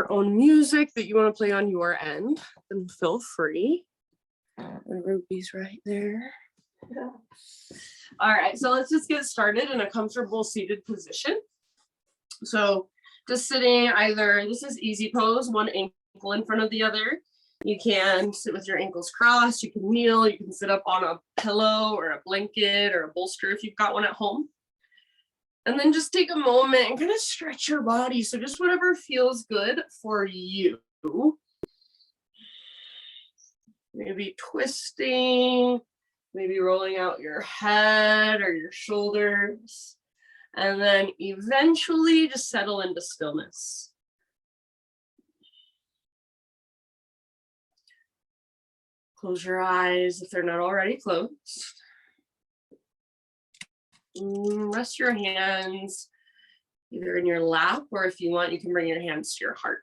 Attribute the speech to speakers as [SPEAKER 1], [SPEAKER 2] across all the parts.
[SPEAKER 1] own music that you want to play on your end, then feel free. And Ruby's right there. Yeah. All right, so let's just get started in a comfortable seated position. So just sitting either, this is easy pose, one ankle in front of the other. You can sit with your ankles crossed, you can kneel, you can sit up on a pillow or a blanket or a bolster if you've got one at home. And then just take a moment and kind of stretch your body. So just whatever feels good for you. Maybe twisting, maybe rolling out your head or your shoulders. And then eventually just settle into stillness. Close your eyes if they're not already closed. Rest your hands either in your lap, or if you want, you can bring your hands to your heart.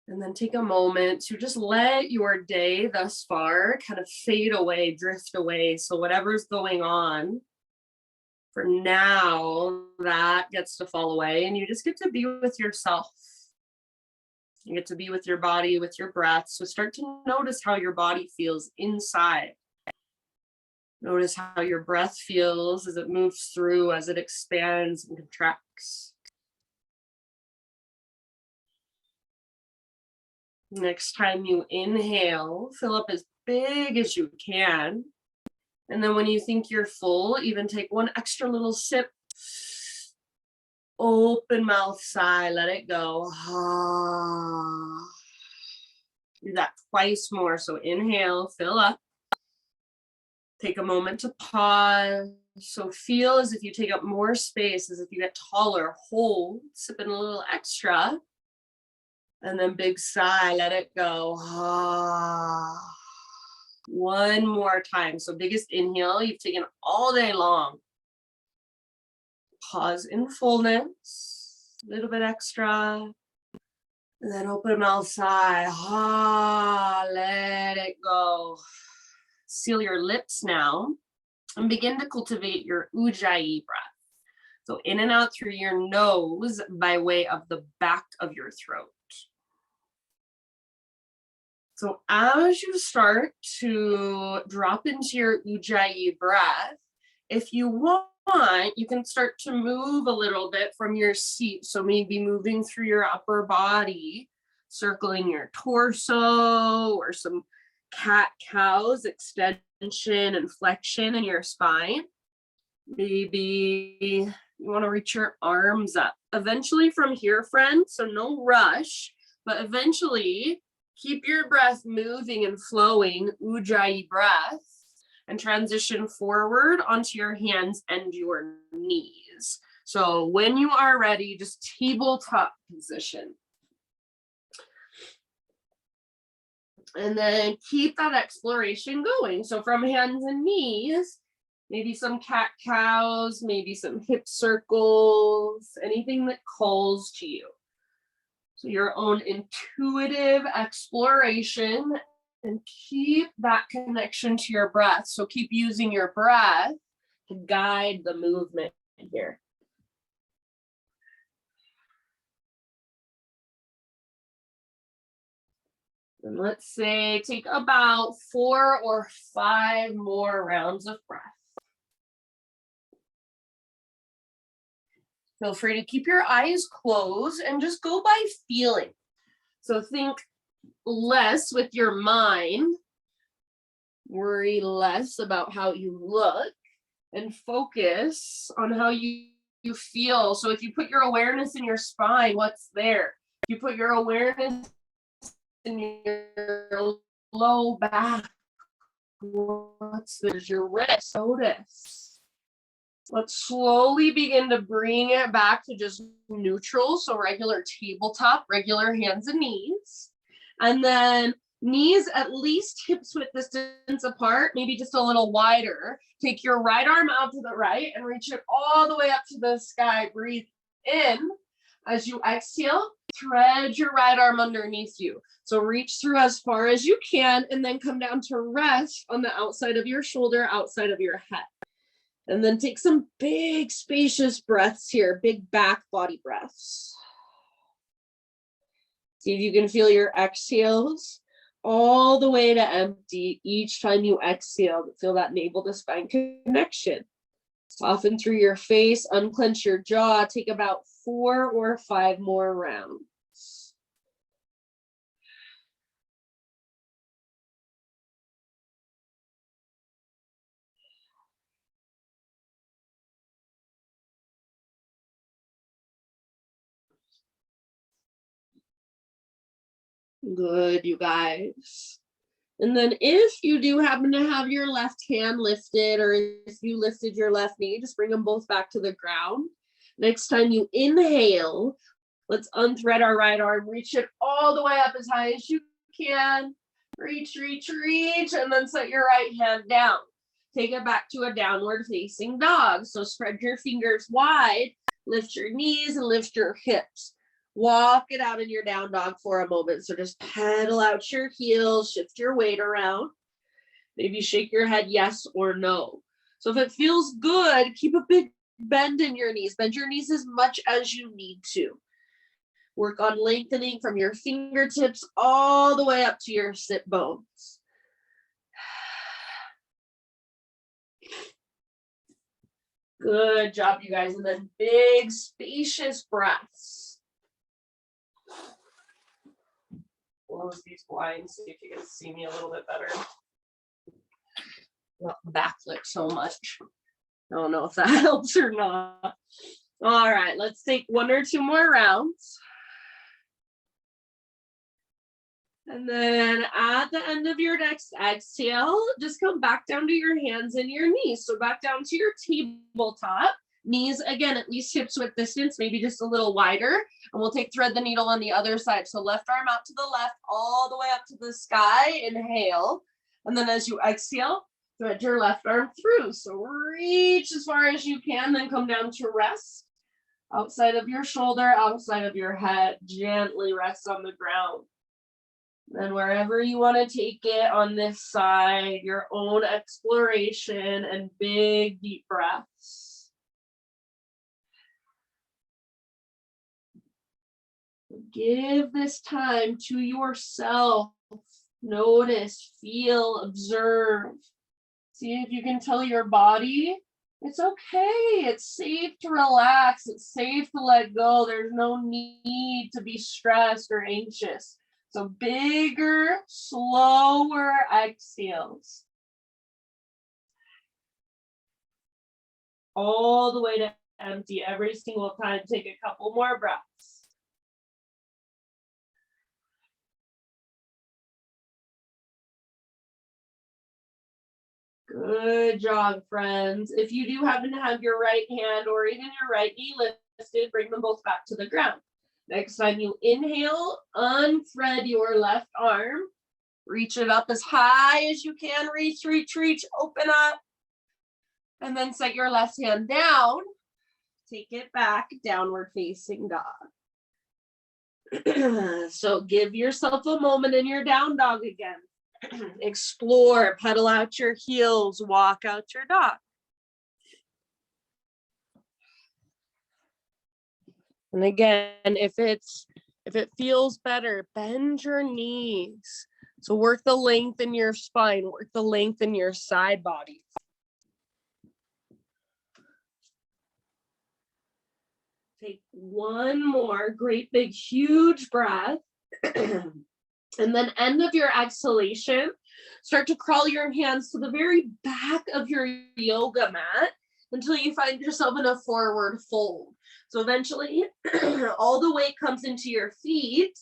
[SPEAKER 1] And then take a moment to just let your day thus far kind of fade away, drift away. So whatever's going on for now, that gets to fall away, and you just get to be with yourself. You get to be with your body, with your breath. So start to notice how your body feels inside. Notice how your breath feels as it moves through, as it expands and contracts. Next time you inhale, fill up as big as you can. And then when you think you're full, even take one extra little sip. Open mouth, sigh, let it go. Do that twice more. So inhale, fill up. Take a moment to pause. So feel as if you take up more space, as if you get taller. Hold, sip in a little extra. And then big sigh, let it go. One more time. So biggest inhale you've taken all day long. Pause in fullness, a little bit extra. And then open mouth, sigh. Let it go. Seal your lips now and begin to cultivate your Ujjayi breath. So in and out through your nose by way of the back of your throat. So as you start to drop into your Ujjayi breath, if you want, you can start to move a little bit from your seat. So maybe moving through your upper body, circling your torso, or some cat-cows, extension and flexion in your spine. Maybe you want to reach your arms up. Eventually from here, friends, so no rush, but eventually keep your breath moving and flowing, Ujjayi breath, and transition forward onto your hands and your knees. So when you are ready, just tabletop position. And then keep that exploration going. So from hands and knees, maybe some cat-cows, maybe some hip circles, anything that calls to you. So your own intuitive exploration, and keep that connection to your breath. So keep using your breath to guide the movement here. And let's say take about 4 or 5 more rounds of breath. Feel free to keep your eyes closed and just go by feeling. So think less with your mind, worry less about how you look, and focus on how you feel. So if you put your awareness in your spine, what's there? If you put your awareness in your low back, what's there? Your wrist, notice. Let's slowly begin to bring it back to just neutral. So regular tabletop, regular hands and knees. And then knees at least hips width distance apart, maybe just a little wider. Take your right arm out to the right and reach it all the way up to the sky. Breathe in. As you exhale, thread your right arm underneath you. So reach through as far as you can and then come down to rest on the outside of your shoulder, outside of your head. And then take some big spacious breaths here, big back body breaths. See if you can feel your exhales all the way to empty each time you exhale. Feel that navel to spine connection. Soften through your face, unclench your jaw. Take about 4 or 5 more rounds. Good, you guys. And then if you do happen to have your left hand lifted, or if you lifted your left knee, just bring them both back to the ground. Next time you inhale, let's unthread our right arm, reach it all the way up as high as you can. Reach, reach, reach, and then set your right hand down. Take it back to a downward facing dog. So spread your fingers wide, lift your knees and lift your hips. Walk it out in your down dog for a moment. So just pedal out your heels, shift your weight around. Maybe shake your head yes or no. So if it feels good, keep a big bend in your knees. Bend your knees as much as you need to. Work on lengthening from your fingertips all the way up to your sit bones. Good job, you guys. And then big, spacious breaths. Close these blinds, see if you can see me a little bit better. Not backlit so much. I don't know if that helps or not. All right, let's take 1 or 2 more rounds. And then at the end of your next exhale, just come back down to your hands and your knees. So back down to your tabletop. Knees, again, at least hips width distance, maybe just a little wider. And we'll take thread the needle on the other side. So left arm out to the left, all the way up to the sky. Inhale. And then as you exhale, thread your left arm through. So reach as far as you can, then come down to rest. Outside of your shoulder, outside of your head, gently rest on the ground. Then wherever you want to take it on this side, your own exploration and big deep breaths. Give this time to yourself. Notice, feel, observe. See if you can tell your body it's okay. It's safe to relax. It's safe to let go. There's no need to be stressed or anxious. So bigger, slower exhales. All the way to empty every single time. Take a couple more breaths. Good job, friends. If you do happen to have your right hand or even your right knee lifted, bring them both back to the ground. Next time you inhale, unthread your left arm. Reach it up as high as you can. Reach, reach, reach. Open up. And then set your left hand down. Take it back, downward facing dog. So give yourself a moment in your down dog again. Explore, pedal out your heels, walk out your dog. And again, if it feels better, bend your knees. So work the length in your spine, work the length in your side body. Take one more great big huge breath. And then end of your exhalation, start to crawl your hands to the very back of your yoga mat until you find yourself in a forward fold. So eventually all the weight comes into your feet,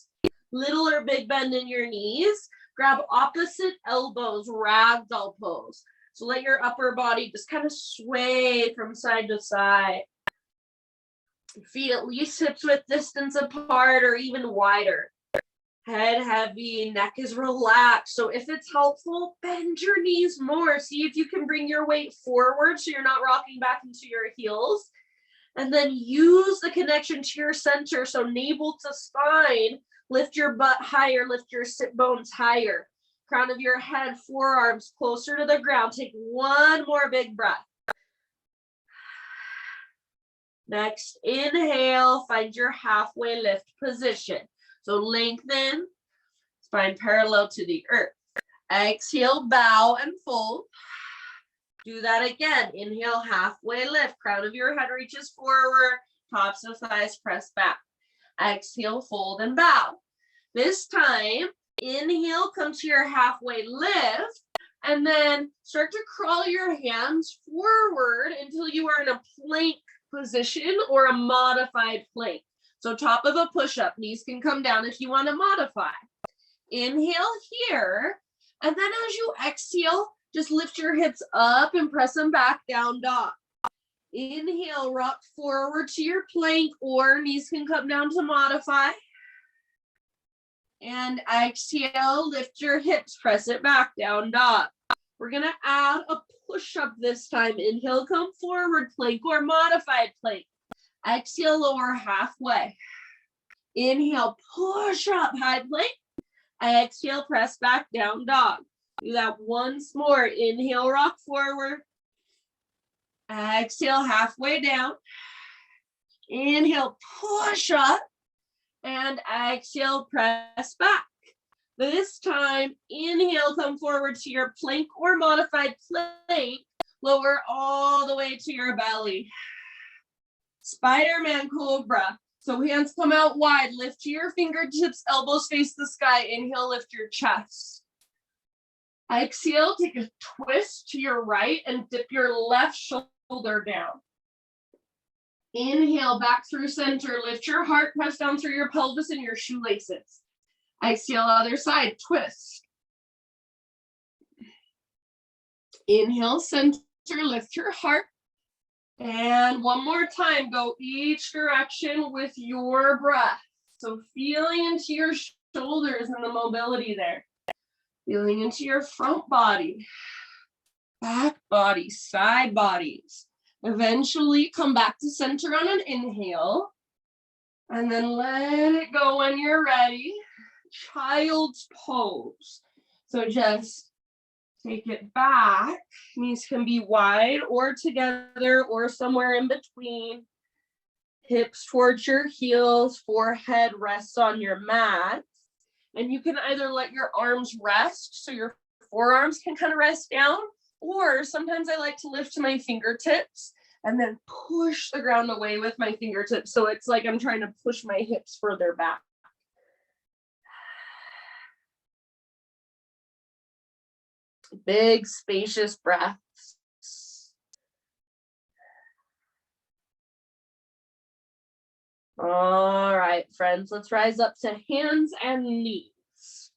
[SPEAKER 1] little or big bend in your knees, grab opposite elbows, ragdoll pose. So let your upper body just kind of sway from side to side. Feet at least hips width distance apart or even wider. Head heavy, neck is relaxed. So if it's helpful, bend your knees more. See if you can bring your weight forward so you're not rocking back into your heels. And then use the connection to your center. So navel to spine, lift your butt higher, lift your sit bones higher. Crown of your head, forearms closer to the ground. Take one more big breath. Next, inhale, find your halfway lift position. So lengthen, spine parallel to the earth. Exhale, bow and fold. Do that again. Inhale, halfway lift. Crown of your head reaches forward. Tops of thighs press back. Exhale, fold and bow. This time, inhale, come to your halfway lift. And then start to crawl your hands forward until you are in a plank position or a modified plank. So top of a push-up, knees can come down if you want to modify. Inhale here. And then as you exhale, just lift your hips up and press them back, down dog. Inhale, rock forward to your plank, or knees can come down to modify. And exhale, lift your hips, press it back, down dog. We're gonna add a push-up this time. Inhale, come forward, plank or modified plank. Exhale, lower halfway. Inhale, push up, high plank. Exhale, press back, down dog. Do that once more. Inhale, rock forward. Exhale, halfway down. Inhale, push up. And exhale, press back. This time, inhale, come forward to your plank or modified plank. Lower all the way to your belly. Spider-Man Cobra. So hands come out wide. Lift to your fingertips, elbows face the sky. Inhale, lift your chest. Exhale, take a twist to your right and dip your left shoulder down. Inhale, back through center. Lift your heart, press down through your pelvis and your shoelaces. Exhale, other side, twist. Inhale, center, lift your heart. And one more time, go each direction with your breath. So feeling into your shoulders and the mobility there. Feeling into your front body, back body, side bodies. Eventually come back to center on an inhale. And then let it go when you're ready. Child's pose. So just take it back. Knees can be wide or together or somewhere in between. Hips towards your heels, forehead rests on your mat. And you can either let your arms rest, so your forearms can kind of rest down, or sometimes I like to lift to my fingertips and then push the ground away with my fingertips. So it's like I'm trying to push my hips further back. Big, spacious breaths. All right, friends, let's rise up to hands and knees.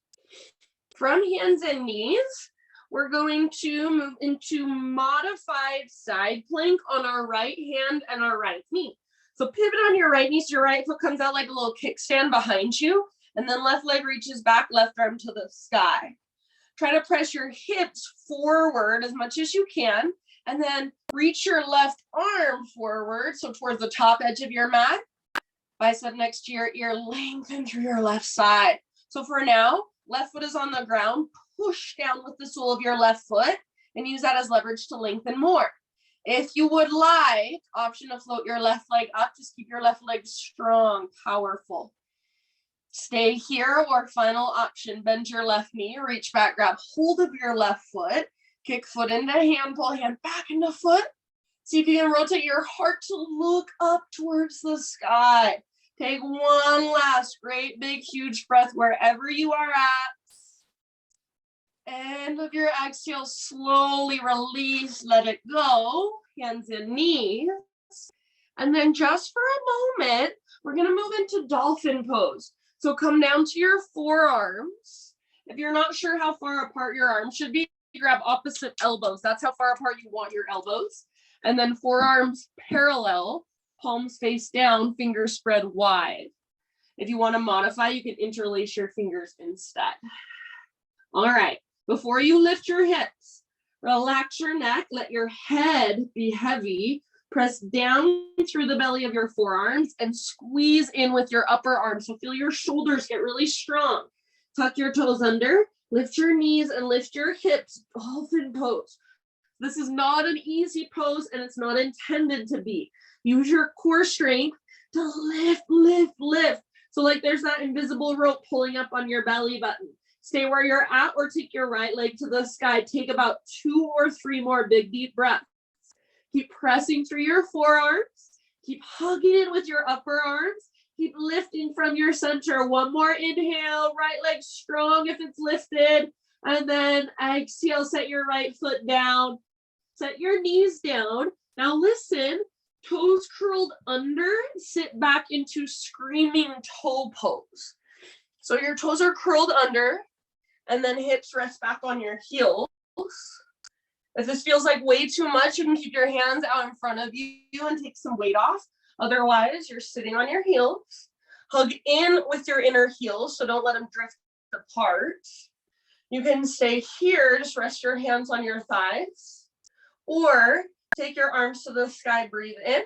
[SPEAKER 1] From hands and knees, we're going to move into modified side plank on our right hand and our right knee. So pivot on your right knee so your right foot comes out like a little kickstand behind you, and then left leg reaches back, left arm to the sky. Try to press your hips forward as much as you can, and then reach your left arm forward, so towards the top edge of your mat. Bicep next to your ear, lengthen through your left side. So for now, left foot is on the ground, push down with the sole of your left foot and use that as leverage to lengthen more. If you would like, option to float your left leg up, just keep your left leg strong, powerful. Stay here, or final option, bend your left knee, reach back, grab hold of your left foot, kick foot into hand, pull hand back into foot. See if you can rotate your heart to look up towards the sky. Take one last great big huge breath wherever you are at. And with your exhale, slowly release, let it go, hands and knees. And then just for a moment, we're gonna move into Dolphin Pose. So come down to your forearms. If you're not sure how far apart your arms should be, grab opposite elbows. That's how far apart you want your elbows. And then forearms parallel, palms face down, fingers spread wide. If you want to modify, you can interlace your fingers instead. All right, before you lift your hips, relax your neck, let your head be heavy, press down through the belly of your forearms and squeeze in with your upper arm. So feel your shoulders get really strong. Tuck your toes under, lift your knees and lift your hips, Dolphin Pose. This is not an easy pose, and it's not intended to be. Use your core strength to lift, lift, lift. So like there's that invisible rope pulling up on your belly button. Stay where you're at or take your right leg to the sky. Take about 2 or 3 more big deep breaths. Keep pressing through your forearms. Keep hugging it with your upper arms. Keep lifting from your center. One more inhale, right leg strong if it's lifted. And then exhale, set your right foot down. Set your knees down. Now listen, toes curled under, sit back into screaming toe pose. So your toes are curled under, and then hips rest back on your heels. If this feels like way too much, you can keep your hands out in front of you and take some weight off. Otherwise, you're sitting on your heels. Hug in with your inner heels, so don't let them drift apart. You can stay here, just rest your hands on your thighs. Or take your arms to the sky, breathe in.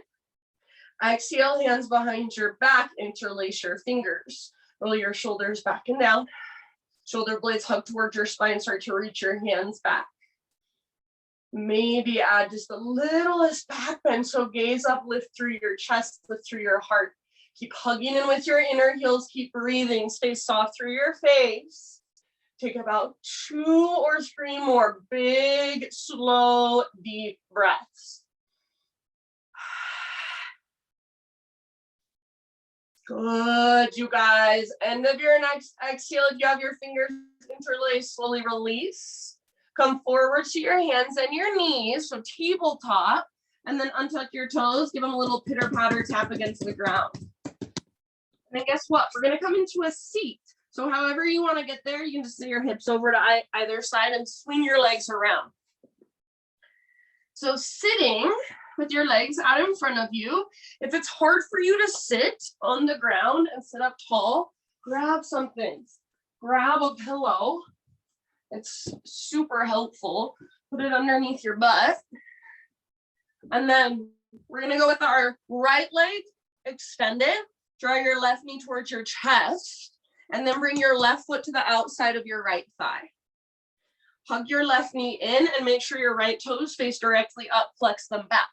[SPEAKER 1] Exhale, hands behind your back, interlace your fingers. Roll your shoulders back and down. Shoulder blades hug towards your spine, start to reach your hands back. Maybe add just the littlest back bend, so gaze up, lift through your chest, lift through your heart. Keep hugging in with your inner heels, keep breathing, stay soft through your face. Take about 2 or 3 more big, slow, deep breaths. Good, you guys. End of your next exhale. If you have your fingers interlaced, slowly release. Come forward to your hands and your knees, so tabletop, and then untuck your toes. Give them a little pitter-patter tap against the ground. And then guess what? We're going to come into a seat. So however you want to get there, you can just sit your hips over to either side and swing your legs around. So sitting with your legs out in front of you. If it's hard for you to sit on the ground and sit up tall, grab something. Grab a pillow. It's super helpful. Put it underneath your butt. And then we're going to go with our right leg extended. Draw your left knee towards your chest. And then bring your left foot to the outside of your right thigh. Hug your left knee in and make sure your right toes face directly up, flex them back.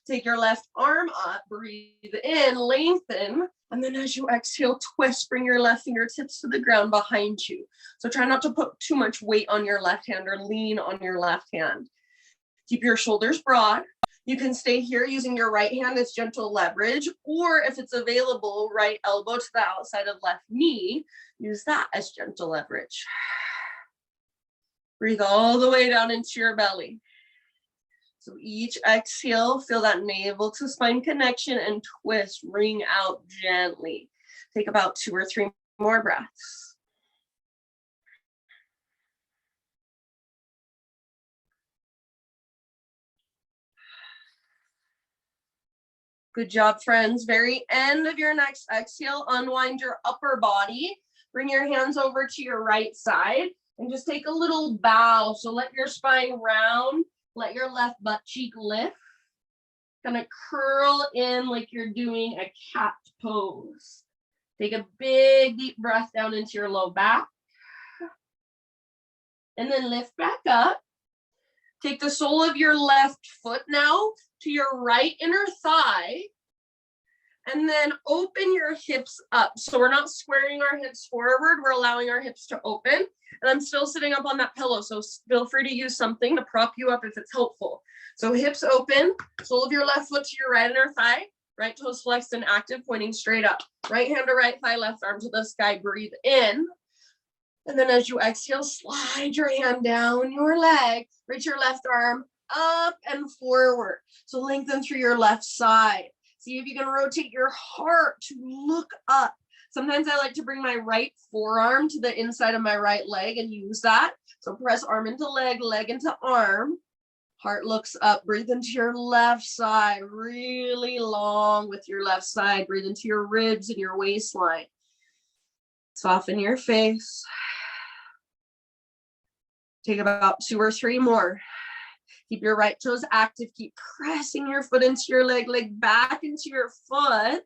[SPEAKER 1] Take your left arm up, breathe in, lengthen, and then as you exhale, twist, bring your left fingertips to the ground behind you. So try not to put too much weight on your left hand or lean on your left hand. Keep your shoulders broad. You can stay here using your right hand as gentle leverage, or if it's available, right elbow to the outside of left knee, use that as gentle leverage. Breathe all the way down into your belly. So each exhale, feel that navel to spine connection and twist, ring out gently. Take about 2 or 3 more breaths. Good job, friends. Very end of your next exhale, unwind your upper body. Bring your hands over to your right side and just take a little bow. So let your spine round, let your left butt cheek lift. Kind of curl in like you're doing a cat pose. Take a big deep breath down into your low back. And then lift back up. Take the sole of your left foot now to your right inner thigh. And then open your hips up. So we're not squaring our hips forward. We're allowing our hips to open. And I'm still sitting up on that pillow. So feel free to use something to prop you up if it's helpful. So hips open, sole of your left foot to your right inner thigh. Right toes flexed and active, pointing straight up. Right hand to right thigh, left arm to the sky. Breathe in. And then as you exhale, slide your hand down your leg. Reach your left arm up and forward. So lengthen through your left side. See if you can rotate your heart to look up. Sometimes I like to bring my right forearm to the inside of my right leg and use that. So press arm into leg, leg into arm. Heart looks up. Breathe into your left side, really long with your left side. Breathe into your ribs and your waistline. Soften your face. Take about 2 or 3 more. Keep your right toes active. Keep pressing your foot into your leg back into your foot.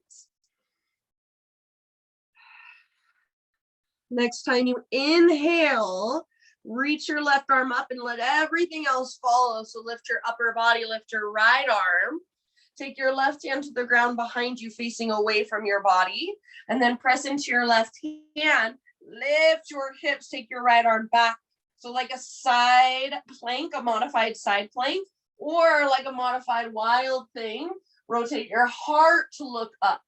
[SPEAKER 1] Next time you inhale, Reach your left arm up and let everything else follow. So lift your upper body, lift your right arm. Take your left hand to the ground behind you, facing away from your body. And then press into your left hand. Lift your hips, take your right arm back. So like a side plank, a modified side plank, or like a modified wild thing. Rotate your heart to look up.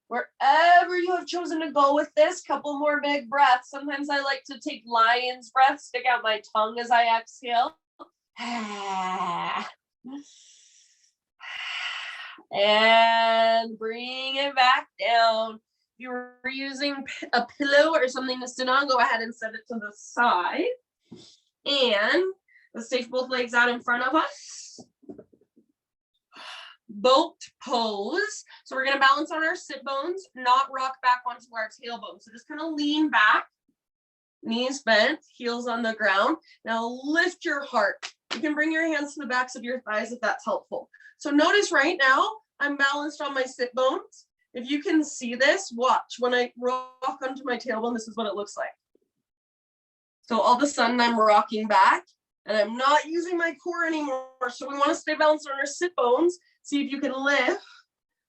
[SPEAKER 1] Wherever you have chosen to go with this, couple more big breaths. Sometimes I like to take lion's breath, stick out my tongue as I exhale. And bring it back down. If you were using a pillow or something to sit on, go ahead and set it to the side. And let's take both legs out in front of us. Boat pose. So we're going to balance on our sit bones, not rock back onto our tailbone. So just kind of lean back, knees bent, heels on the ground. Now lift your heart. You can bring your hands to the backs of your thighs if that's helpful. So notice right now, I'm balanced on my sit bones. If you can see this, watch. When I rock onto my tailbone, this is what it looks like. So all of a sudden I'm rocking back and I'm not using my core anymore. So we want to stay balanced on our sit bones. See if you can lift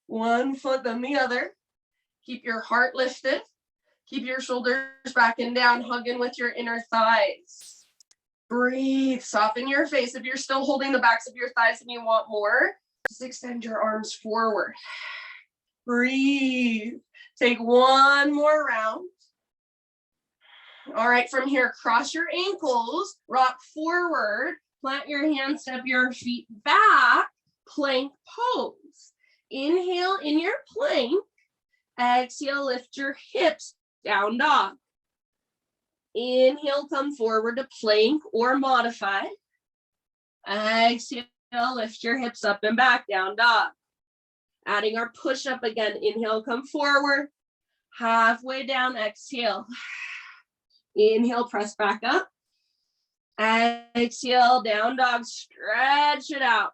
[SPEAKER 1] one foot then the other. Keep your heart lifted. Keep your shoulders back and down, hugging with your inner thighs. Breathe, soften your face. If you're still holding the backs of your thighs and you want more, just extend your arms forward. Breathe. Take one more round. All right, from here, cross your ankles, rock forward, plant your hands, step your feet back, plank pose. Inhale in your plank. Exhale, lift your hips, down dog. Inhale, come forward to plank or modify. Exhale, lift your hips up and back, down dog. Adding our push up again. Inhale, come forward. Halfway down, exhale. Inhale, press back up. Exhale, down dog, stretch it out.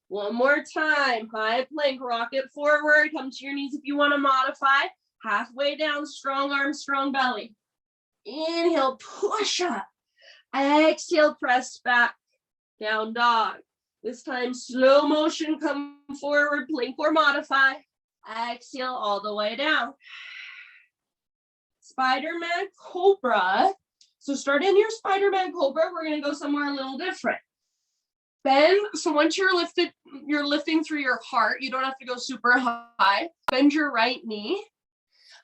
[SPEAKER 1] One more time, high plank, rock it forward. Come to your knees if you want to modify. Halfway down, strong arms, strong belly. Inhale, push up. Exhale, press back, down dog. This time, slow motion, come forward, plank or modify. Exhale all the way down. Spider-Man Cobra. So start in your Spider-Man Cobra. We're going to go somewhere a little different. Bend. So once you're lifting through your heart. You don't have to go super high. Bend your right knee.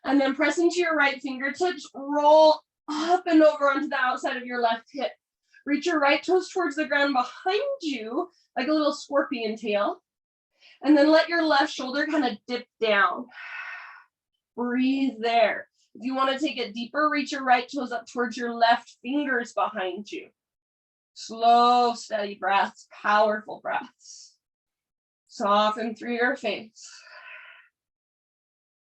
[SPEAKER 1] And then press into your right fingertips. Roll up and over onto the outside of your left hip. Reach your right toes towards the ground behind you, like a little scorpion tail. And then let your left shoulder kind of dip down. Breathe there. If you want to take it deeper, reach your right toes up towards your left fingers behind you. Slow, steady breaths, powerful breaths. Soften through your face.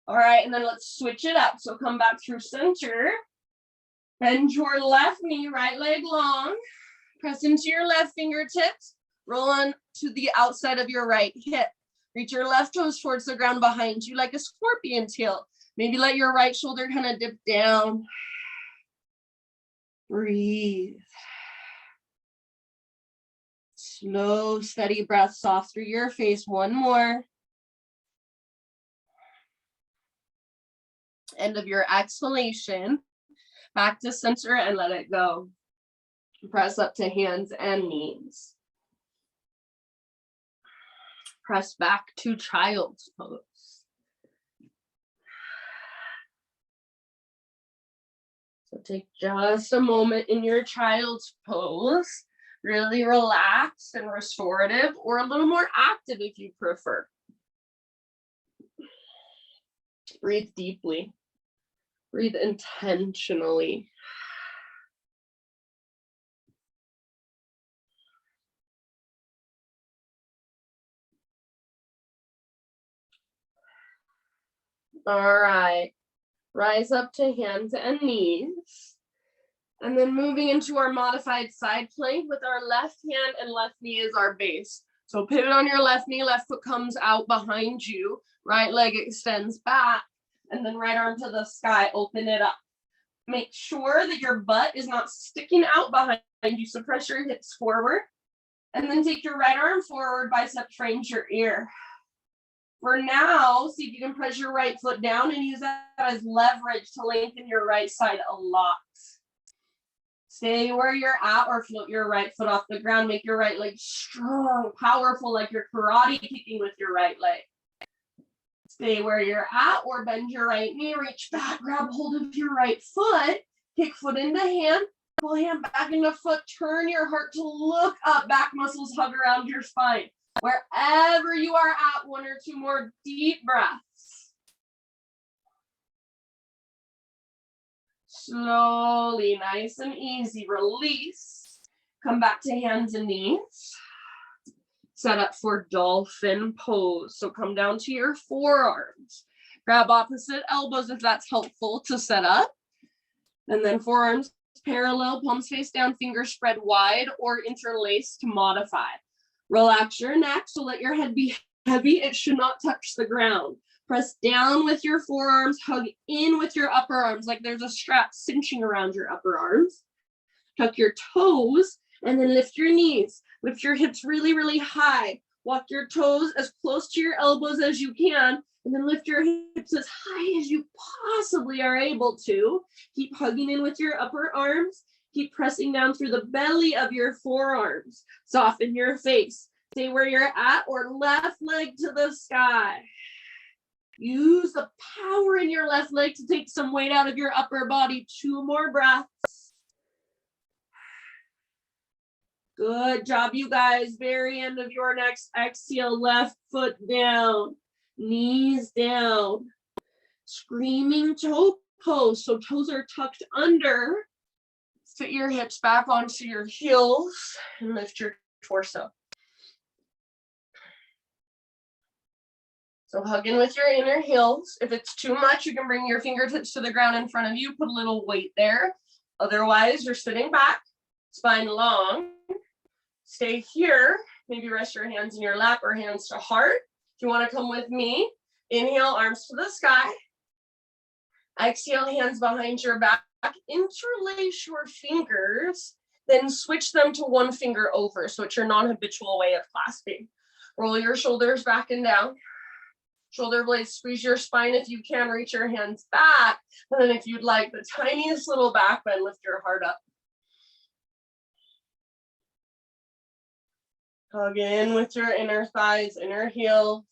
[SPEAKER 1] All right, and then let's switch it up. So come back through center. Bend your left knee, right leg long. Press into your left fingertips. Roll on to the outside of your right hip. Reach your left toes towards the ground behind you like a scorpion tail. Maybe let your right shoulder kind of dip down. Breathe. Slow, steady breath, soft through your face. One more. End of your exhalation. Back to center and let it go. Press up to hands and knees. Press back to child's pose. So take just a moment in your child's pose. Really relaxed and restorative, or a little more active if you prefer. Breathe deeply. Breathe intentionally. All right. Rise up to hands and knees. And then moving into our modified side plank with our left hand and left knee as our base. So pivot on your left knee, left foot comes out behind you, right leg extends back, and then right arm to the sky, open it up. Make sure that your butt is not sticking out behind you. So press your hips forward. And then take your right arm forward, bicep frames your ear. For now, see if you can press your right foot down and use that as leverage to lengthen your right side a lot. Stay where you're at or float your right foot off the ground. Make your right leg strong, powerful, like you're karate kicking with your right leg. Stay where you're at or bend your right knee, reach back, grab hold of your right foot, kick foot into hand, pull hand back into foot, turn your heart to look up, back muscles hug around your spine. Wherever you are at, 1 or 2 more deep breaths. Slowly, nice and easy, release. Come back to hands and knees. Set up for Dolphin Pose. So come down to your forearms. Grab opposite elbows if that's helpful to set up. And then forearms parallel, palms face down, fingers spread wide or interlaced to modify. Relax your neck, so let your head be heavy. It should not touch the ground. Press down with your forearms, hug in with your upper arms, like there's a strap cinching around your upper arms. Tuck your toes and then lift your knees. Lift your hips really, really high. Walk your toes as close to your elbows as you can, and then lift your hips as high as you possibly are able to. Keep hugging in with your upper arms. Keep pressing down through the belly of your forearms. Soften your face. Stay where you're at or left leg to the sky. Use the power in your left leg to take some weight out of your upper body. 2 more breaths. Good job, you guys. Very end of your next exhale, left foot down, knees down. Screaming toe pose. So toes are tucked under. Fit your hips back onto your heels and lift your torso. So hug in with your inner heels. If it's too much, you can bring your fingertips to the ground in front of you, put a little weight there. Otherwise, you're sitting back, spine long. Stay here. Maybe rest your hands in your lap or hands to heart. If you want to come with me, inhale, arms to the sky. Exhale, hands behind your back. Interlace your fingers, then switch them to 1 finger over. So it's your non-habitual way of clasping. Roll your shoulders back and down. Shoulder blades, squeeze your spine if you can, reach your hands back. And then if you'd like the tiniest little back bend, lift your heart up. Hug in with your inner thighs, inner heels.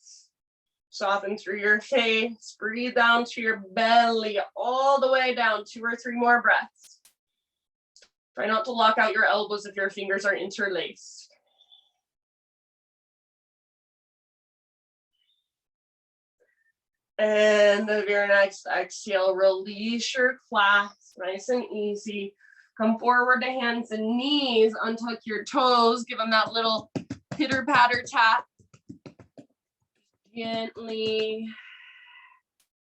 [SPEAKER 1] Soften through your face. Breathe down to your belly, all the way down. 2 or 3 more breaths. Try not to lock out your elbows if your fingers are interlaced. And of your next exhale, release your clasp, nice and easy. Come forward to hands and knees, untuck your toes, give them that little pitter-patter tap. Gently.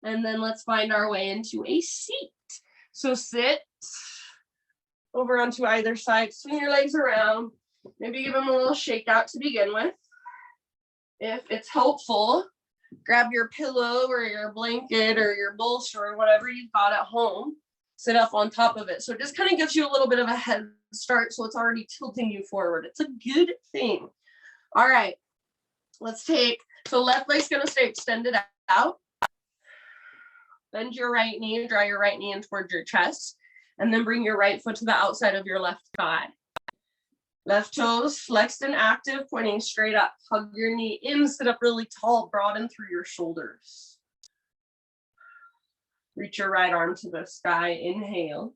[SPEAKER 1] And then let's find our way into a seat. So sit over onto either side, swing your legs around, maybe give them a little shake out to begin with. If it's helpful, grab your pillow or your blanket or your bolster or whatever you've got at home, sit up on top of it. So it just kind of gives you a little bit of a head start, so it's already tilting you forward. It's a good thing. All right, let's take, so left leg's gonna stay extended out. Bend your right knee, draw your right knee in towards your chest, and then bring your right foot to the outside of your left thigh. Left toes flexed and active, pointing straight up. Hug your knee in, sit up really tall, broaden through your shoulders. Reach your right arm to the sky, inhale.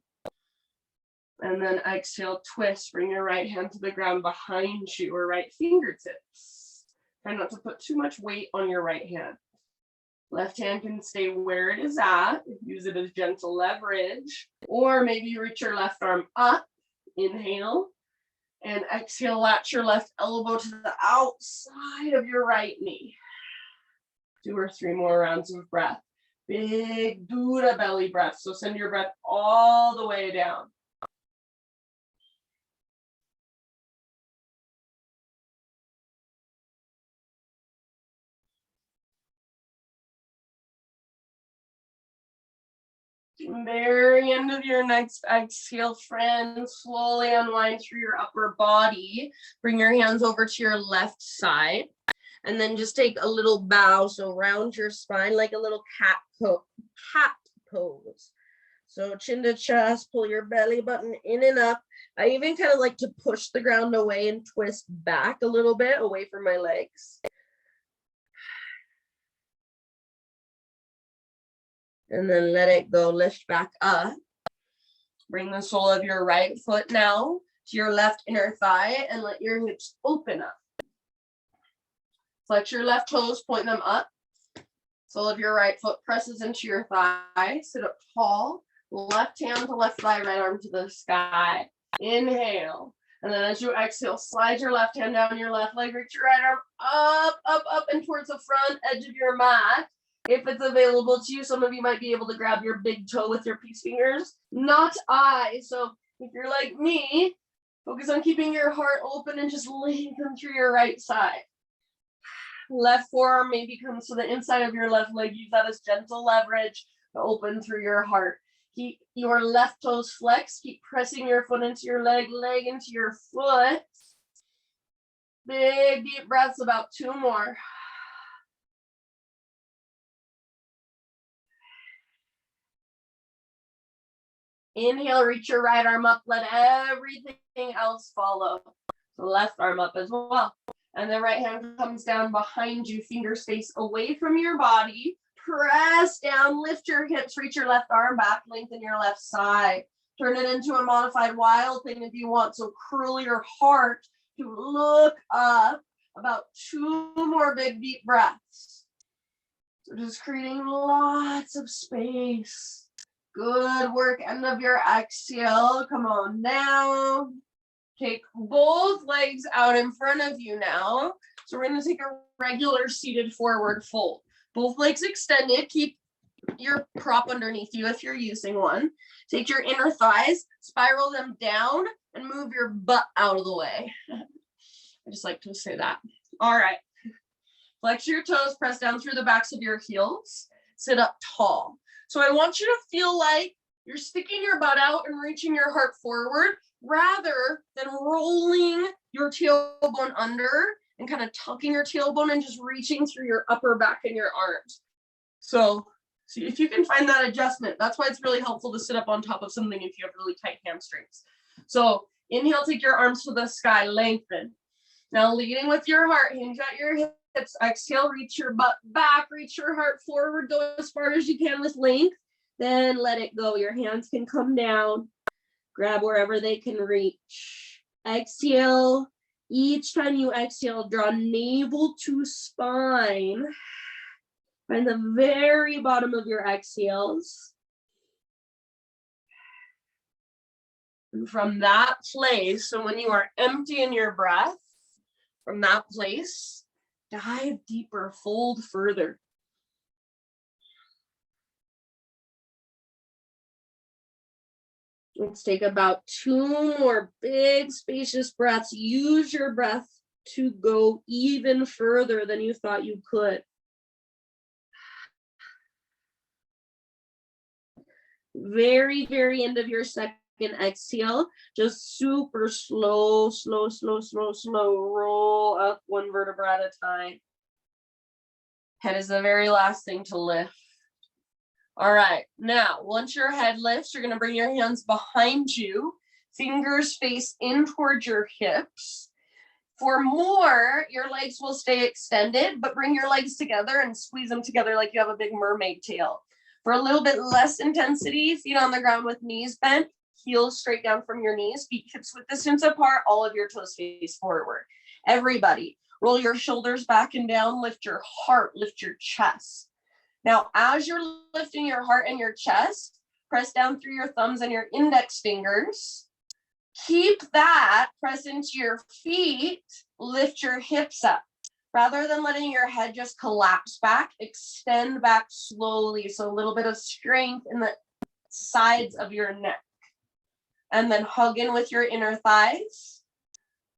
[SPEAKER 1] And then exhale, twist, bring your right hand to the ground behind you or right fingertips. Try not to put too much weight on your right hand. Left hand can stay where it is at, use it as gentle leverage, or maybe you reach your left arm up, inhale, and exhale, latch your left elbow to the outside of your right knee. 2 or 3 more rounds of breath. Big Buddha belly breath, so send your breath all the way down. Very end of your next exhale, friend. Slowly unwind through your upper body. Bring your hands over to your left side. And then just take a little bow. So round your spine like a little cat pose. So chin to chest, pull your belly button in and up. I even kind of like to push the ground away and twist back a little bit away from my legs. And then let it go, lift back up. Bring the sole of your right foot now to your left inner thigh and let your hips open up. Flex your left toes, point them up. Sole of your right foot presses into your thigh. Sit up tall. Left hand to left thigh, right arm to the sky. Inhale. And then as you exhale, slide your left hand down your left leg, reach your right arm up, up, up, and towards the front edge of your mat. If it's available to you, some of you might be able to grab your big toe with your peace fingers. Not I. So if you're like me, focus on keeping your heart open and just lengthen through your right side. Left forearm maybe comes to the inside of your left leg. Use that as gentle leverage to open through your heart. Keep your left toes flexed. Keep pressing your foot into your leg, leg into your foot. Big deep breaths, about 2 more. Inhale, reach your right arm up. Let everything else follow. The left arm up as well. And the right hand comes down behind you, fingers face away from your body. Press down, lift your hips, reach your left arm back, lengthen your left side. Turn it into a modified wild thing if you want. So curl your heart to look up. About 2 more big deep breaths. So just creating lots of space. Good work. End of your exhale. Come on down. Take both legs out in front of you now. So we're going to take a regular seated forward fold. Both legs extended. Keep your prop underneath you if you're using one. Take your inner thighs, spiral them down, and move your butt out of the way. I just like to say that. All right. Flex your toes, press down through the backs of your heels. Sit up tall. So I want you to feel like you're sticking your butt out and reaching your heart forward rather than rolling your tailbone under and kind of tucking your tailbone and just reaching through your upper back and your arms. So see if you can find that adjustment. That's why it's really helpful to sit up on top of something if you have really tight hamstrings. So inhale, take your arms to the sky, lengthen. Now leading with your heart, hinge at your hips. Exhale, reach your butt back, reach your heart forward, go as far as you can with length. Then let it go. Your hands can come down. Grab wherever they can reach. Exhale. Each time you exhale, draw navel to spine. Find the very bottom of your exhales. And from that place, so when you are empty in your breath, from that place, dive deeper, fold further. Let's take about 2 more big spacious breaths. Use your breath to go even further than you thought you could. Very, very end of your second exhale. Just super slow, slow, slow, slow, slow. Roll up 1 vertebra at a time. Head is the very last thing to lift. All right, now once your head lifts, you're going to bring your hands behind you, fingers face in towards your hips. For more, your legs will stay extended, but bring your legs together and squeeze them together like you have a big mermaid tail. For a little bit less intensity, feet on the ground with knees bent, heels straight down from your knees, feet hips width distance apart, all of your toes face forward. Everybody, roll your shoulders back and down, lift your heart, lift your chest. Now, as you're lifting your heart and your chest, press down through your thumbs and your index fingers. Keep that, press into your feet, lift your hips up. Rather than letting your head just collapse back, extend back slowly. So a little bit of strength in the sides of your neck. And then hug in with your inner thighs.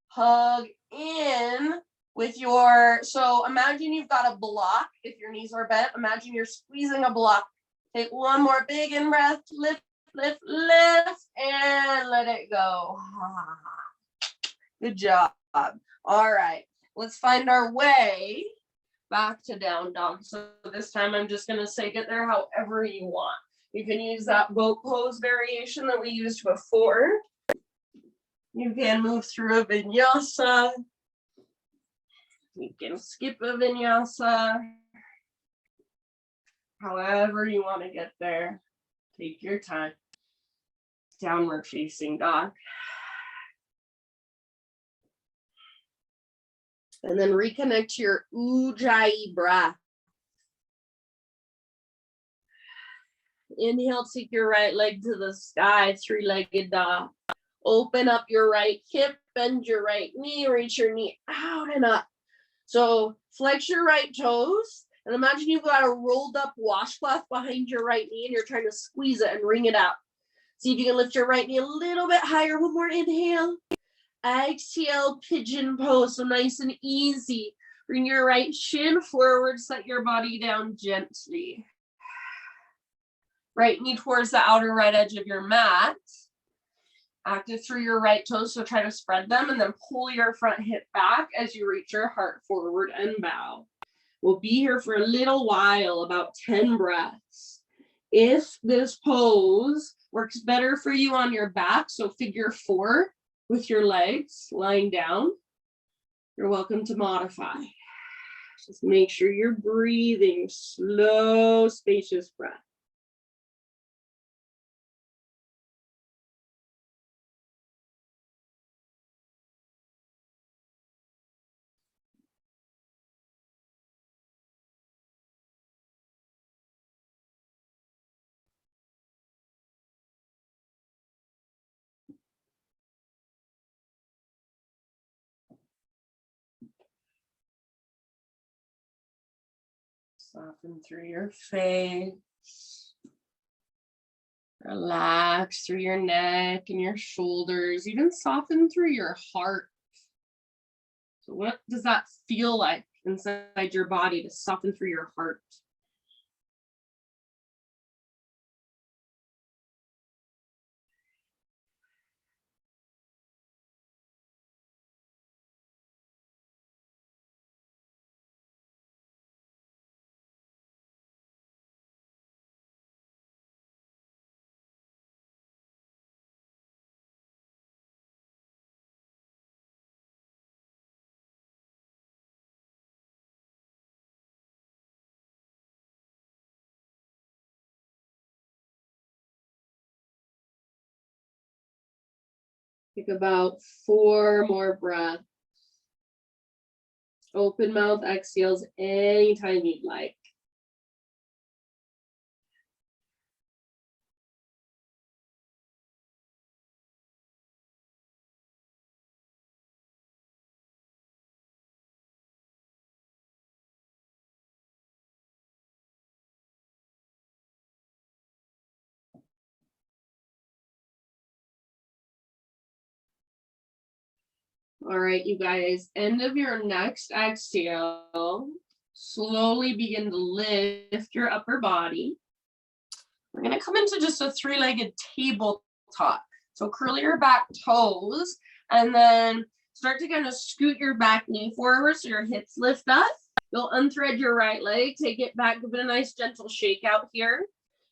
[SPEAKER 1] Hug in with your, so imagine you've got a block. If your knees are bent, imagine you're squeezing a block Take one more big in breath. Lift, lift, lift, and let it go. Good job. All right, let's find our way back to down dog. So this time I'm just going to say get there however you want. You can use that boat pose variation that we used before. You can move through a vinyasa. You can skip a vinyasa. However you want to get there. Take your time. Downward facing dog. And then reconnect to your Ujjayi breath. Inhale, take your right leg to the sky, three-legged dog. Open up your right hip, bend your right knee, reach your knee out and up. So flex your right toes, and imagine you've got a rolled up washcloth behind your right knee, and you're trying to squeeze it and wring it out. See if you can lift your right knee a little bit higher. One more inhale. Exhale, pigeon pose, so nice and easy. Bring your right shin forward, set your body down gently. Right knee towards the outer right edge of your mat. Active through your right toes, so try to spread them and then pull your front hip back as you reach your heart forward and bow. We'll be here for a little while, about 10 breaths. If this pose works better for you on your back, so figure 4 with your legs lying down, you're welcome to modify. Just make sure you're breathing slow, spacious breath. Soften through your face. Relax through your neck and your shoulders. Even soften through your heart. So what does that feel like inside your body to soften through your heart? Take about 4 more breaths. Open mouth exhales anytime you'd like. All right, you guys, end of your next exhale, slowly begin to lift your upper body. We're gonna come into just a 3-legged tabletop. So curl your back toes and then start to kind of scoot your back knee forward so your hips lift up. You'll unthread your right leg, take it back, give it a nice gentle shake out here.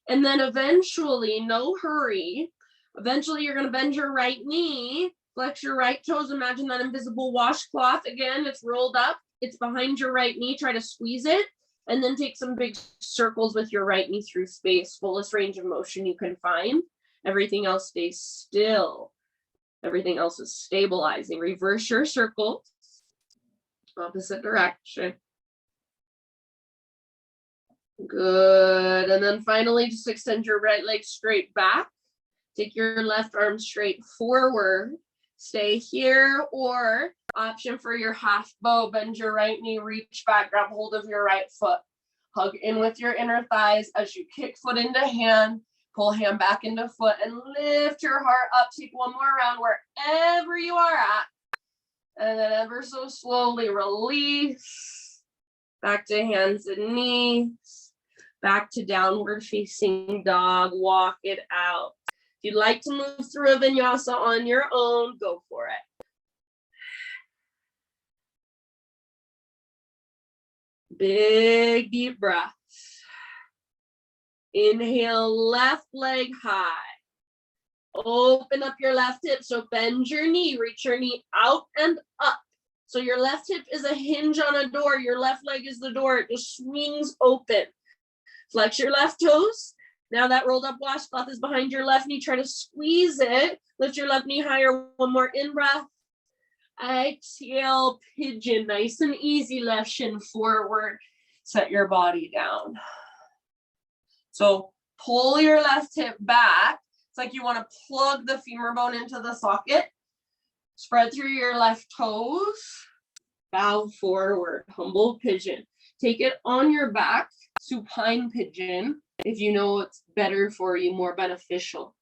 [SPEAKER 1] And then eventually, no hurry, eventually you're gonna bend your right knee, flex your right toes, imagine that invisible washcloth. Again, it's rolled up, it's behind your right knee, try to squeeze it, and then take some big circles with your right knee through space, fullest range of motion you can find. Everything else stays still. Everything else is stabilizing. Reverse your circle, opposite direction. Good, and then finally just extend your right leg straight back. Take your left arm straight forward. Stay here, or option for your half bow, bend your right knee, reach back, grab hold of your right foot. Hug in with your inner thighs as you kick foot into hand, pull hand back into foot, and lift your heart up. Take one more round wherever you are at. And then ever so slowly release. Back to hands and knees. Back to downward facing dog, walk it out. If you'd like to move through a vinyasa on your own, go for it. Big deep breath. Inhale, left leg high. Open up your left hip, so bend your knee, reach your knee out and up. So your left hip is a hinge on a door, your left leg is the door, it just swings open. Flex your left toes. Now that rolled up washcloth is behind your left knee, try to squeeze it. Lift your left knee higher, one more in breath. Exhale, pigeon, nice and easy, left shin forward. Set your body down. So pull your left hip back. It's like you want to plug the femur bone into the socket. Spread through your left toes. Bow forward, humble pigeon. Take it on your back, supine pigeon, if you know what's better for you, more beneficial.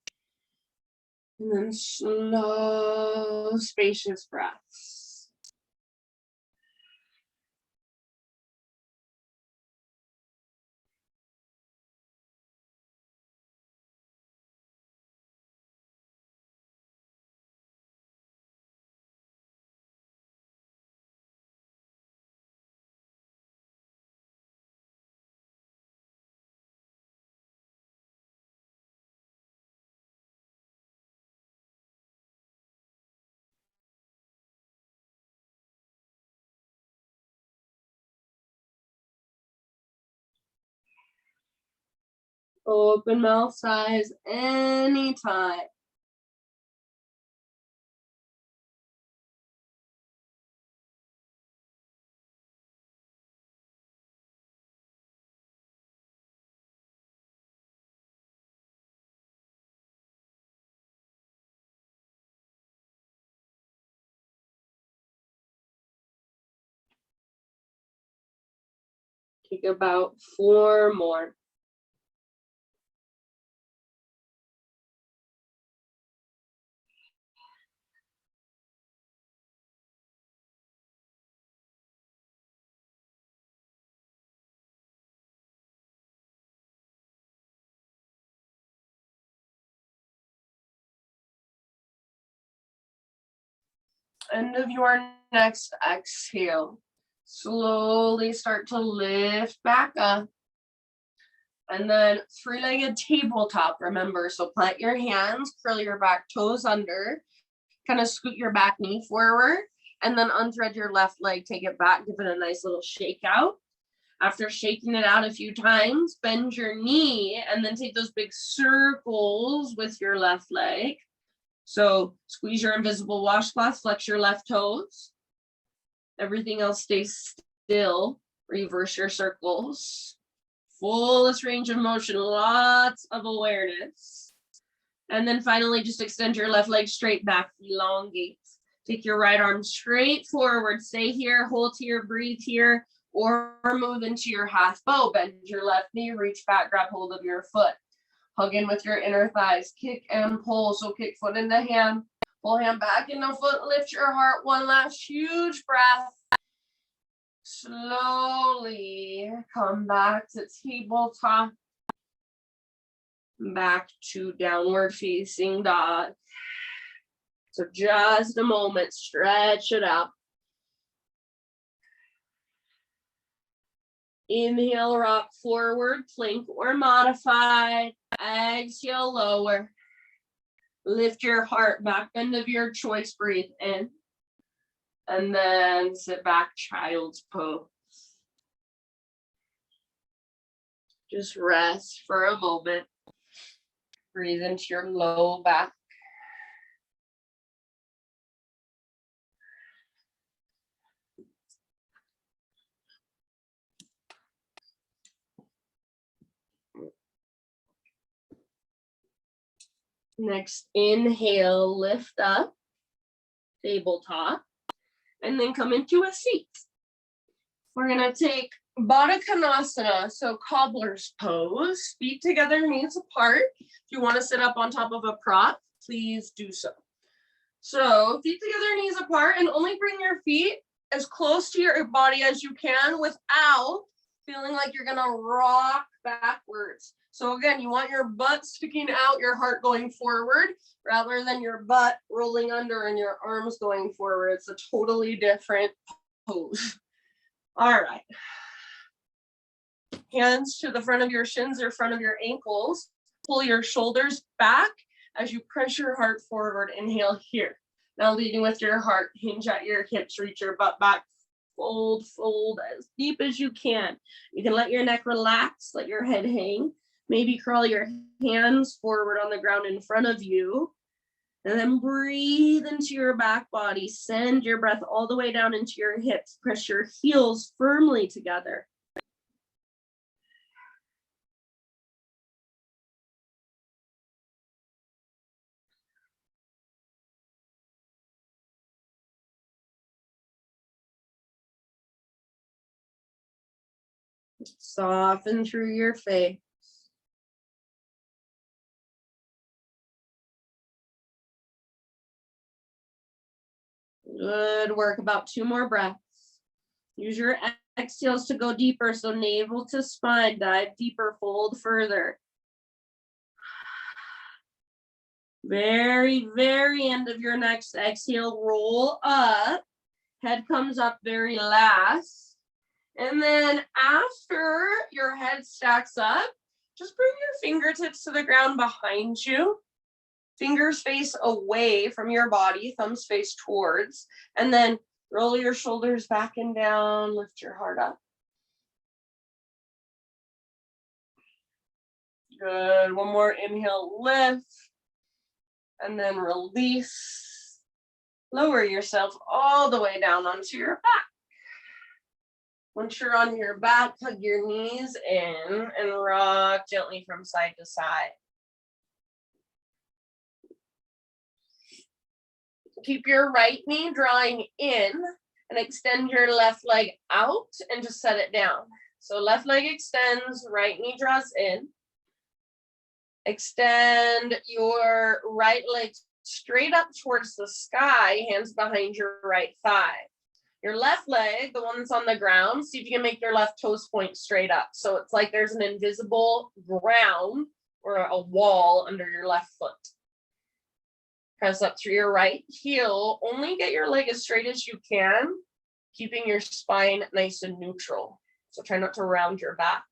[SPEAKER 1] And then slow, spacious breaths. Open mouth size anytime. Take about 4 more. End of your next exhale. Slowly start to lift back up. And then 3-legged tabletop, remember. So plant your hands, curl your back toes under, kind of scoot your back knee forward, and then unthread your left leg, take it back, give it a nice little shake out. After shaking it out a few times, bend your knee, and then take those big circles with your left leg. So squeeze your invisible washcloth, flex your left toes. Everything else stays still. Reverse your circles. Fullest range of motion, lots of awareness. And then finally, just extend your left leg straight back, elongate. Take your right arm straight forward. Stay here, hold here, breathe here, or move into your half bow. Bend your left knee, reach back, grab hold of your foot. Hug in with your inner thighs, kick and pull. So kick foot into hand, pull hand back into foot, lift your heart. One last huge breath. Slowly come back to tabletop. Back to downward facing dog. So just a moment, stretch it out. Inhale, rock forward, plank or modified. Exhale, lower. Lift your heart, back end of your choice, breathe in. And then sit back, child's pose. Just rest for a moment. Breathe into your low back. Next, inhale, lift up, tabletop, and then come into a seat. We're gonna take Badakhanasana, so cobbler's pose, feet together, knees apart. If you wanna sit up on top of a prop, please do so. So feet together, knees apart, and only bring your feet as close to your body as you can without feeling like you're gonna rock backwards. So again, you want your butt sticking out, your heart going forward, rather than your butt rolling under and your arms going forward. It's a totally different pose. All right. Hands to the front of your shins or front of your ankles. Pull your shoulders back as you press your heart forward. Inhale here. Now leading with your heart, hinge at your hips, reach your butt back, fold, fold as deep as you can. You can let your neck relax, let your head hang. Maybe crawl your hands forward on the ground in front of you. And then breathe into your back body. Send your breath all the way down into your hips. Press your heels firmly together. Soften through your face. Good work. About 2 more breaths. Use your exhales to go deeper. So navel to spine, dive deeper, fold further. Very, very end of your next exhale, roll up. Head comes up very last. And then after your head stacks up, just bring your fingertips to the ground behind you. Fingers face away from your body, thumbs face towards. And then roll your shoulders back and down, lift your heart up. Good, one more inhale, lift. And then release. Lower yourself all the way down onto your back. Once you're on your back, hug your knees in and rock gently from side to side. Keep your right knee drawing in and extend your left leg out and just set it down. So left leg extends, right knee draws in. Extend your right leg straight up towards the sky, hands behind your right thigh. Your left leg, the one that's on the ground, see if you can make your left toes point straight up. So it's like there's an invisible ground or a wall under your left foot. Press up through your right heel. Only get your leg as straight as you can, keeping your spine nice and neutral. So try not to round your back.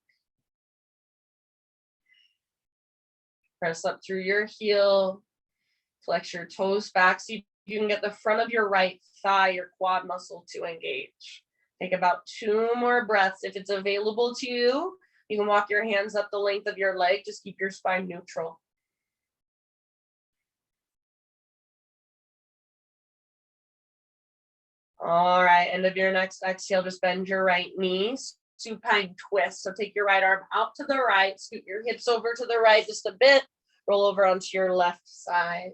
[SPEAKER 1] Press up through your heel. Flex your toes back. See if you can get the front of your right thigh, your quad muscle to engage. Take about 2 more breaths. If it's available to you, you can walk your hands up the length of your leg. Just keep your spine neutral. All right, end of your next exhale, just bend your right knee, supine twist. So take your right arm out to the right, scoot your hips over to the right just a bit, roll over onto your left side.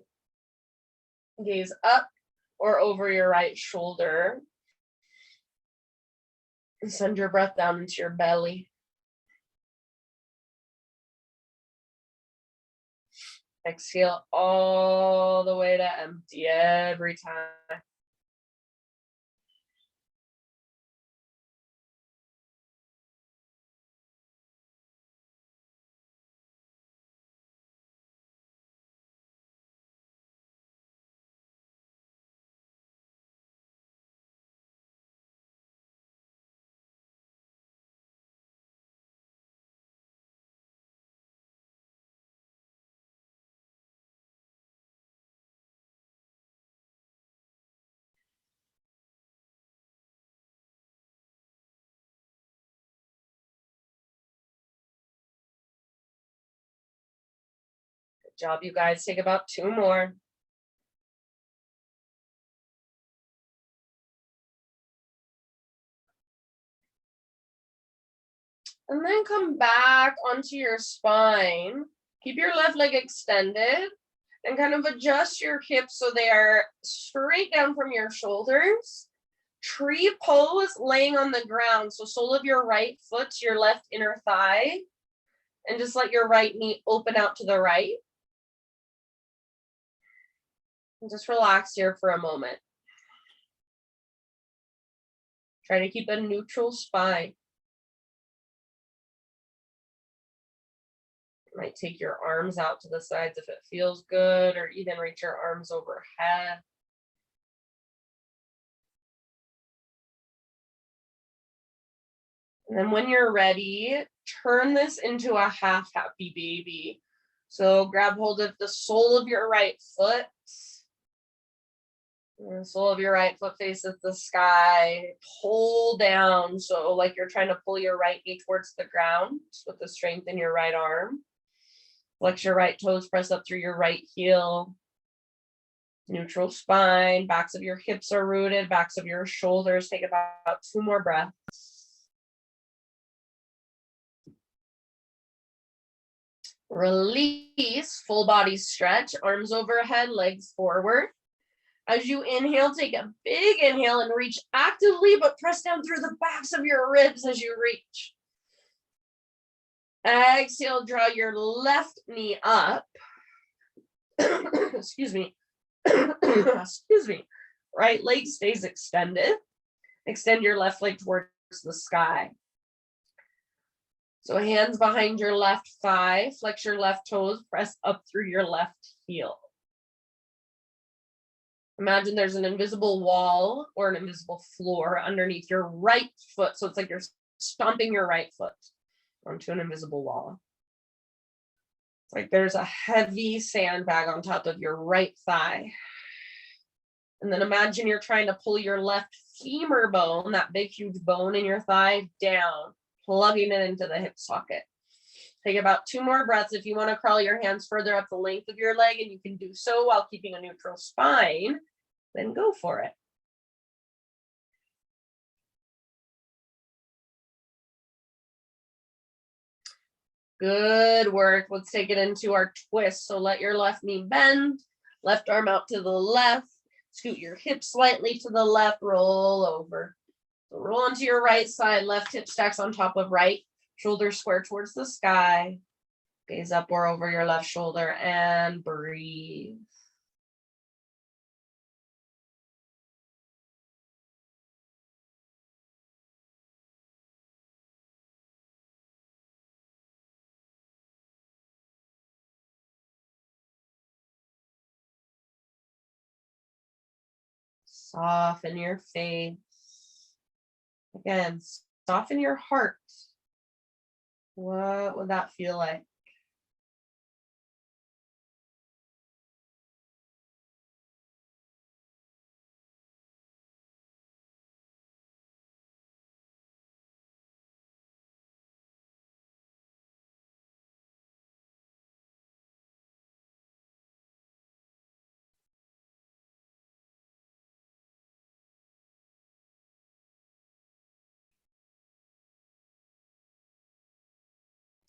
[SPEAKER 1] Gaze up or over your right shoulder. And send your breath down into your belly. Exhale all the way to empty every time. Good job, you guys. Take about 2 more. And then come back onto your spine. Keep your left leg extended and kind of adjust your hips so they are straight down from your shoulders. Tree pose, laying on the ground. So sole of your right foot to your left inner thigh. And just let your right knee open out to the right. And just relax here for a moment. Try to keep a neutral spine. Might take your arms out to the sides if it feels good, or even reach your arms overhead. And then when you're ready, turn this into a half happy baby. So grab hold of the sole of your right foot. And the sole of your right foot faces the sky. Pull down. So like you're trying to pull your right knee towards the ground with the strength in your right arm. Flex your right toes, press up through your right heel. Neutral spine, backs of your hips are rooted, backs of your shoulders. Take about 2 more breaths. Release, full body stretch, arms overhead, legs forward. As you inhale, take a big inhale and reach actively, but press down through the backs of your ribs as you reach. Exhale, draw your left knee up. Excuse me. Excuse me. Right leg stays extended. Extend your left leg towards the sky. So hands behind your left thigh, flex your left toes, press up through your left heel. Imagine there's an invisible wall or an invisible floor underneath your right foot. So it's like you're stomping your right foot onto an invisible wall. It's like there's a heavy sandbag on top of your right thigh. And then imagine you're trying to pull your left femur bone, that big, huge bone in your thigh, down, plugging it into the hip socket. Take about 2 more breaths. If you want to crawl your hands further up the length of your leg, and you can do so while keeping a neutral spine, then go for it. Good work. Let's take it into our twist. So let your left knee bend, left arm out to the left, scoot your hips slightly to the left, roll over. So roll onto your right side, left hip stacks on top of right, shoulders square towards the sky. Gaze up or over your left shoulder and breathe. Soften your face. Again, soften your heart. What would that feel like?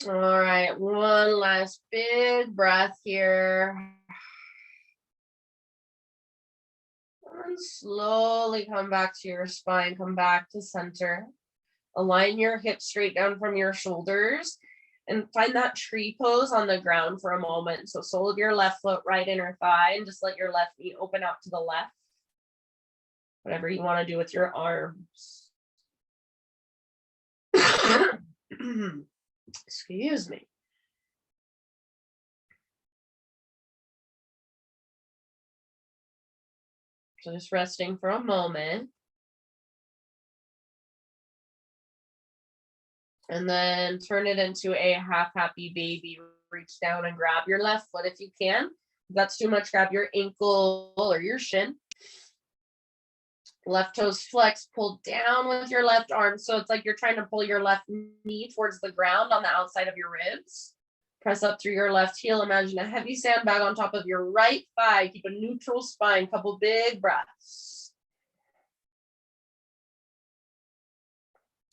[SPEAKER 1] All right, one last big breath here. And slowly come back to your spine, come back to center. Align your hips straight down from your shoulders and find that tree pose on the ground for a moment. So sole of your left foot, right inner thigh, and just let your left knee open out to the left. Whatever you want to do with your arms. Excuse me. So just resting for a moment. And then turn it into a half happy baby. Reach down and grab your left foot if you can. If that's too much, grab your ankle or your shin. Left toes flex, pull down with your left arm. So it's like you're trying to pull your left knee towards the ground on the outside of your ribs. Press up through your left heel. Imagine a heavy sandbag on top of your right thigh. Keep a neutral spine. Couple big breaths.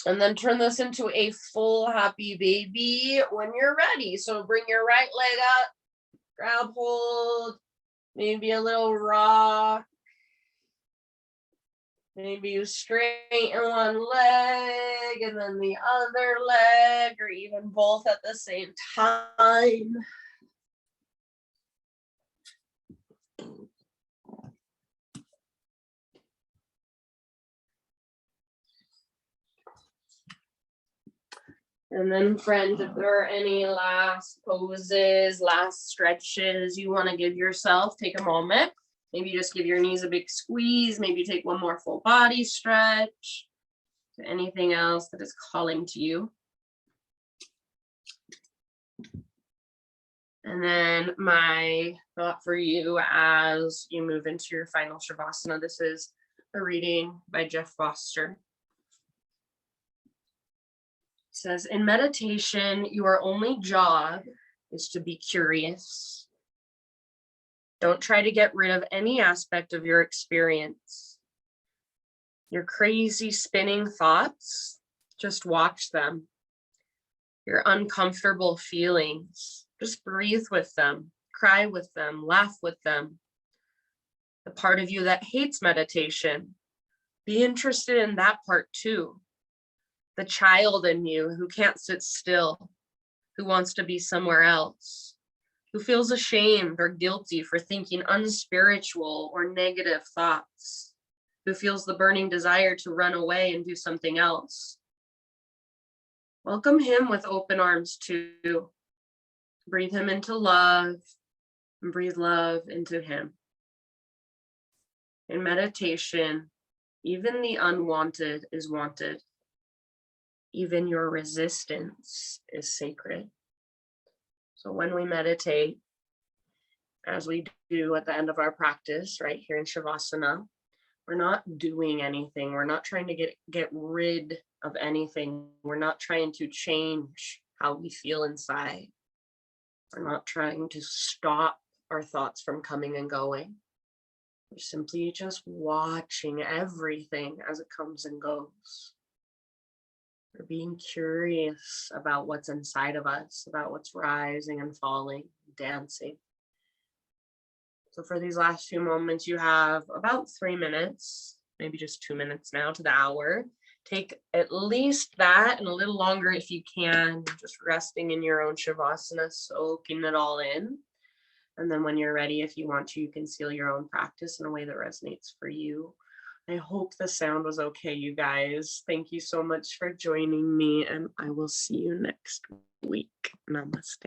[SPEAKER 1] And then turn this into a full happy baby when you're ready. So bring your right leg up, grab hold, maybe a little rock. Maybe you straighten one leg and then the other leg, or even both at the same time. And then friends, if there are any last poses, last stretches you want to give yourself, take a moment. Maybe just give your knees a big squeeze. Maybe take one more full body stretch. Anything else that is calling to you. And then my thought for you as you move into your final Shavasana. This is a reading by Jeff Foster. It says, in meditation, your only job is to be curious. Don't try to get rid of any aspect of your experience. Your crazy spinning thoughts, just watch them. Your uncomfortable feelings, just breathe with them, cry with them, laugh with them. The part of you that hates meditation, be interested in that part too. The child in you who can't sit still, who wants to be somewhere else, who feels ashamed or guilty for thinking unspiritual or negative thoughts, who feels the burning desire to run away and do something else. Welcome him with open arms too. Breathe him into love and breathe love into him. In meditation, even the unwanted is wanted. Even your resistance is sacred. So when we meditate, as we do at the end of our practice, right here in Shavasana, we're not doing anything. We're not trying to get rid of anything. We're not trying to change how we feel inside. We're not trying to stop our thoughts from coming and going. We're simply just watching everything as it comes and goes. We're being curious about what's inside of us, about what's rising and falling, dancing. So for these last few moments, you have about 3 minutes, maybe just 2 minutes now to the hour. Take at least that and a little longer if you can, just resting in your own Shavasana, soaking it all in. And then when you're ready, if you want to, you can seal your own practice in a way that resonates for you. I hope the sound was okay, you guys. Thank you so much for joining me, and I will see you next week. Namaste.